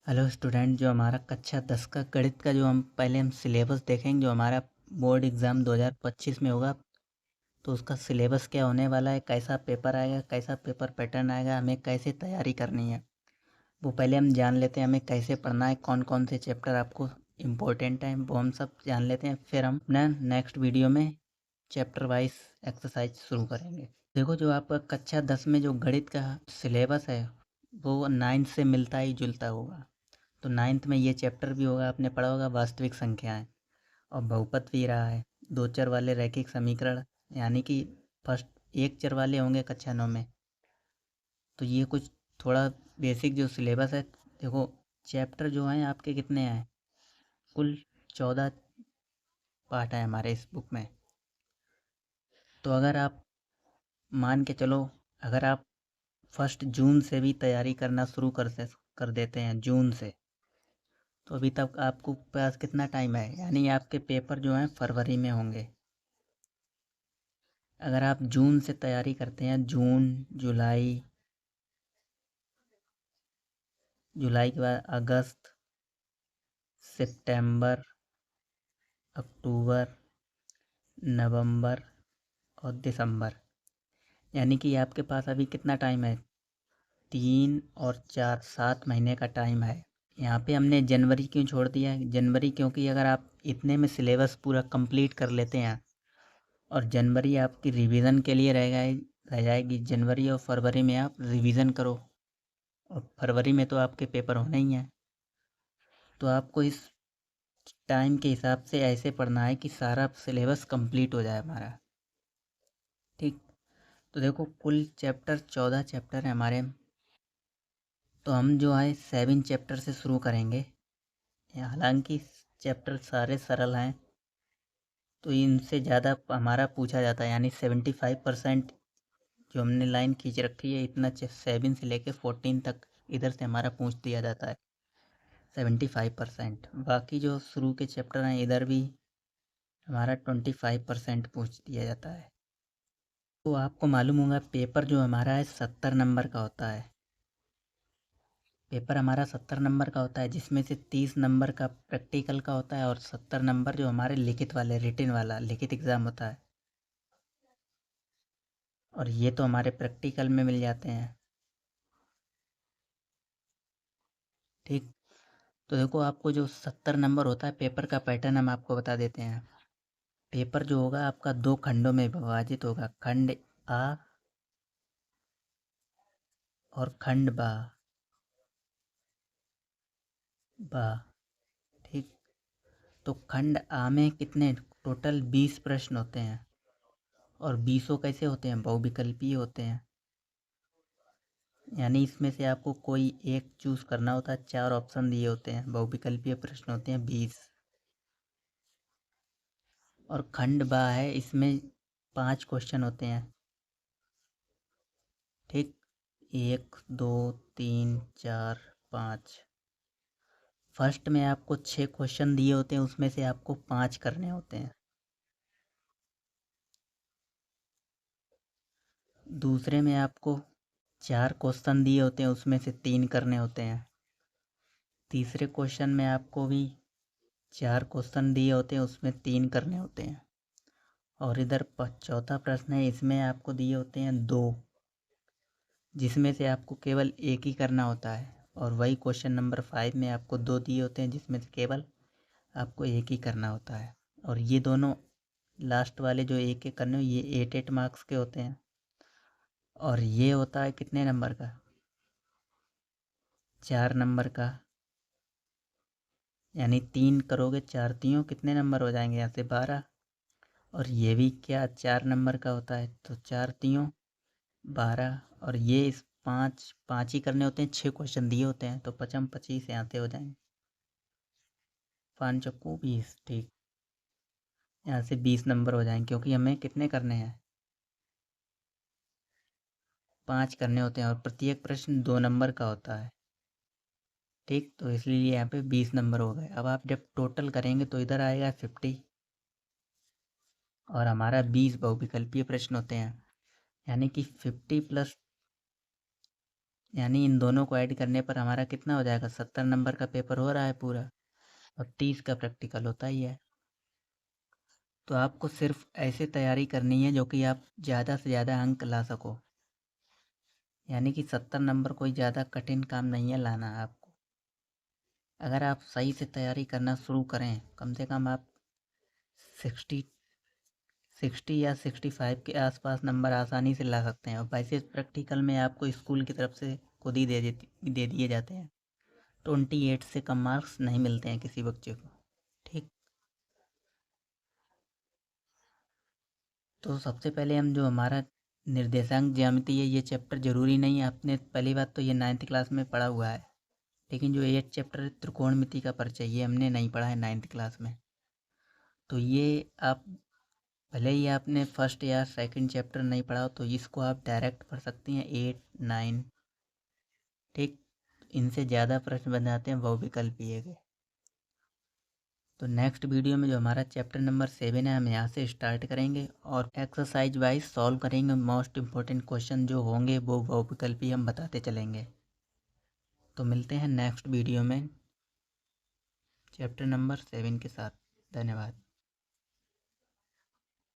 Hello student, जो हमारा कक्षा 10 का गणित का जो हम सिलेबस देखेंगे, जो हमारा बोर्ड एग्ज़ाम 2025 में होगा। तो उसका सिलेबस क्या होने वाला है, कैसा पेपर आएगा, कैसा पेपर पैटर्न आएगा, हमें कैसे तैयारी करनी है, वो पहले हम जान लेते हैं। हमें कैसे पढ़ना है, कौन कौन से चैप्टर आपको इम्पोर्टेंट हैं, वो हम सब जान लेते हैं। फिर हम अपना नेक्स्ट वीडियो में चैप्टर वाइज एक्सरसाइज शुरू करेंगे। देखो, जो आपका कक्षा 10 में जो गणित का सिलेबस है, वो 9th से मिलता ही जुलता होगा। तो 9th में ये चैप्टर भी होगा, आपने पढ़ा होगा वास्तविक संख्याएं, और बहुपद भी रहा है। दो चर वाले रैखिक समीकरण, यानी कि फर्स्ट एक चर वाले होंगे कक्षा 9 में। तो ये कुछ थोड़ा बेसिक जो सिलेबस है। देखो, चैप्टर जो हैं आपके कितने हैं, कुल 14 पार्ट है हमारे इस बुक में। तो अगर आप मान के चलो, अगर आप 1 जून से भी तैयारी करना शुरू कर देते हैं, जून से, तो अभी तक आपको पास कितना टाइम है, यानी आपके पेपर जो हैं फरवरी में होंगे। अगर आप जून से तैयारी करते हैं, जून, जुलाई, जुलाई के बाद अगस्त, सितंबर, अक्टूबर, नवंबर और दिसंबर, यानी कि आपके पास अभी कितना टाइम है, 3 और 4, 7 महीने का टाइम है। यहाँ पे हमने जनवरी क्यों छोड़ दिया है, जनवरी क्योंकि अगर आप इतने में सिलेबस पूरा कंप्लीट कर लेते हैं, और जनवरी आपकी रिवीजन के लिए रह जाएगी। जनवरी और फरवरी में आप रिवीजन करो, और फरवरी में तो आपके पेपर होने ही हैं। तो आपको इस टाइम के हिसाब से ऐसे पढ़ना है कि सारा सिलेबस कंप्लीट हो जाए हमारा। ठीक। तो देखो, कुल चैप्टर 14 चैप्टर हैं हमारे। तो हम जो है 7 चैप्टर से शुरू करेंगे। हालांकि चैप्टर सारे सरल हैं, तो इनसे ज़्यादा हमारा पूछा जाता है, यानी 75% जो हमने लाइन खींच रखी है, इतना 7 से लेके 14 तक इधर से हमारा पूछ दिया जाता है, 75%। बाकी जो शुरू के चैप्टर हैं, इधर भी हमारा 25% पूछ दिया जाता है। तो आपको मालूम होगा, पेपर जो हमारा है 70 नंबर का होता है। पेपर हमारा 70 नंबर का होता है, जिसमें से 30 नंबर का प्रैक्टिकल का होता है, और 70 नंबर जो हमारे लिखित वाले, रिटिन वाला लिखित एग्ज़ाम होता है। और ये तो हमारे प्रैक्टिकल में मिल जाते हैं। ठीक। तो देखो, आपको जो 70 नंबर होता है, पेपर का पैटर्न हम आपको बता देते हैं। पेपर जो होगा आपका 2 खंडों में विभाजित होगा, खंड आ और खंड बा। ठीक। तो खंड आ में कितने, टोटल 20 प्रश्न होते हैं, और 20 कैसे होते हैं, बहुविकल्पीय होते हैं। यानी इसमें से आपको कोई एक चूज करना होता है, 4 ऑप्शन दिए होते हैं, बहुविकल्पीय प्रश्न होते हैं 20। और खंड बा है, इसमें 5 क्वेश्चन होते हैं। ठीक। 1, 2, 3, 4, 5। फर्स्ट में आपको 6 क्वेश्चन दिए होते हैं, उसमें से आपको 5 करने होते हैं। दूसरे में आपको 4 क्वेश्चन दिए होते हैं, उसमें से 3 करने होते हैं। तीसरे क्वेश्चन में आपको भी 4 क्वेश्चन दिए होते हैं, उसमें 3 करने होते हैं। और इधर चौथा प्रश्न है, इसमें आपको दिए होते हैं 2, जिसमें से आपको केवल एक ही करना होता है। और वही क्वेश्चन नंबर 5 में आपको 2 दिए होते हैं, जिसमें से केवल आपको एक ही करना होता है। और ये दोनों लास्ट वाले जो एक एक करने, ये 8 मार्क्स के होते हैं। और ये होता है कितने नंबर का, 4 नंबर का। यानी 3 करोगे, 4 तीनों कितने नंबर हो जाएंगे, यहाँ से 12। और ये भी क्या, 4 नंबर का होता है, तो 4 तीनों 12। और ये इस 5 5 ही करने होते हैं, 6 क्वेश्चन दिए होते हैं, तो 55 25 यहाँ से हो जाएंगे, 5 चौको 20। ठीक। यहाँ से 20 नंबर हो जाएंगे, क्योंकि हमें कितने करने हैं, 5 करने होते हैं, और प्रत्येक प्रश्न 2 नंबर का होता है। ठीक। तो इसलिए यहाँ पे 20 नंबर हो गए। अब आप जब टोटल करेंगे तो इधर आएगा 50, और हमारा 20 बहुविकल्पीय प्रश्न होते हैं, यानी कि 50 प्लस, यानी इन दोनों को ऐड करने पर हमारा कितना हो जाएगा, 70 नंबर का पेपर हो रहा है पूरा, और 30 का प्रैक्टिकल होता ही है। तो आपको सिर्फ ऐसे तैयारी करनी है जो कि आप ज़्यादा से ज़्यादा अंक ला सको। यानी कि 70 नंबर कोई ज़्यादा कठिन काम नहीं है लाना आपको। अगर आप सही से तैयारी करना शुरू करें, कम से कम आप 60 60 या 65 के आसपास नंबर आसानी से ला सकते हैं। और वैसे प्रैक्टिकल में आपको स्कूल की तरफ से खुद ही दे दिए जाते हैं। 28 से कम मार्क्स नहीं मिलते हैं किसी बच्चे को। ठीक। तो सबसे पहले हम जो हमारा निर्देशांक ज्यामिति है, ये चैप्टर ज़रूरी नहीं है। आपने पहली बात तो ये 9th क्लास में पढ़ा हुआ है, लेकिन जो 8th चैप्टर है त्रिकोणमिति का परिचय, ये हमने नहीं पढ़ा है 9th क्लास में। तो ये आप भले ही आपने फर्स्ट या सेकंड चैप्टर नहीं पढ़ा तो इसको आप डायरेक्ट पढ़ सकती हैं 8, 9। ठीक। इनसे ज़्यादा प्रश्न बन जाते हैं बहुविकल्पीय के। तो नेक्स्ट वीडियो में जो हमारा चैप्टर नंबर 7 है, हम यहाँ से स्टार्ट करेंगे और एक्सरसाइज वाइज सॉल्व करेंगे। मोस्ट इम्पोर्टेंट क्वेश्चन जो होंगे वो बहुविकल्पीय हम बताते चलेंगे। तो मिलते हैं नेक्स्ट वीडियो में चैप्टर नंबर 7 के साथ। धन्यवाद।